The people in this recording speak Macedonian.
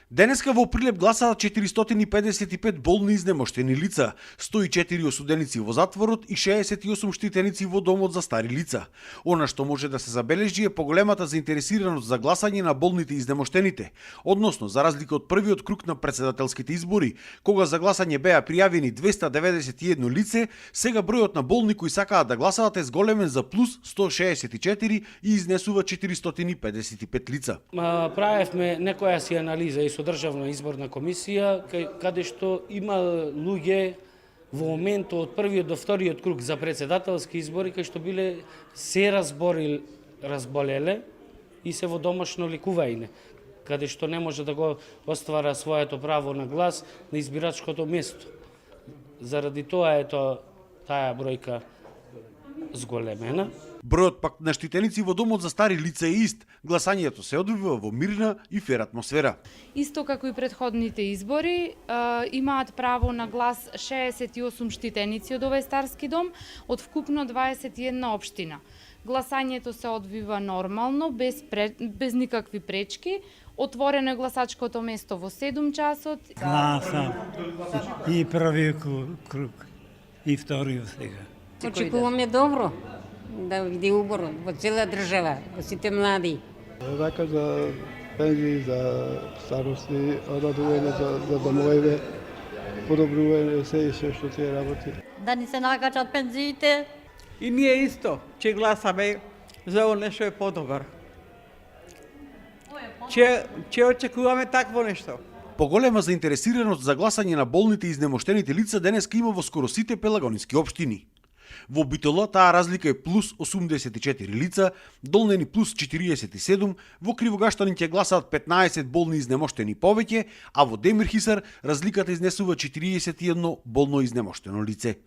Денеска во Прилеп гласаат 455 болни изнемоштени лица, 104 осуденици во затворот и 68 штитеници во домот за стари лица. Она што може да се забележи е поголемата заинтересираност за гласање на болните и изнемоштените, односно за разлика од првиот круг на претседателските избори, кога за гласање беа пријавени 291 лице, сега бројот на болни кои сакаат да гласаат е зголемен за плюс 164 и изнесува 455 лица. Правевме некоја си анализа и со Државна изборна комисија, каде што има луѓе во моментот од првиот до вториот круг за претседателски избори, кај што биле се разболеле и се во домашно лекување, каде што не може да го оствара своето право на глас на избирачкото место. Заради тоа таа бројка зголемена. Бројот пак на штитеници во домот за стари лица е ист. Гласањето се одвива во мирна и фер атмосфера. Исто како и претходните избори, имаат право на глас 68 штитеници од овој старски дом, од вкупно 21 општина. Гласањето се одвива нормално, без никакви пречки. Отворено е гласачкото место во 7 часот. Гласам и првиот круг, и вториот сега. Очекуваме добро да биде убаво во цела држава, во сите млади. Рака за пензии, за старости, радување за домовите, подобрување се што се работи. Да ни се накачат пензиите. И ние исто ќе гласаме за оно што е подобар. Ќе очекуваме такво нешто. Поголема заинтересираност за гласање на болните и изнемоштените лица денеска има во скоро сите пелагонски општини. Во Битола таа разлика е плюс 84 лица, Долнени плюс 47, во Кривогаштани ќе гласаат 15 болни изнемоштени повеќе, а во Демирхисар разликата изнесува 41 болно изнемоштено лице.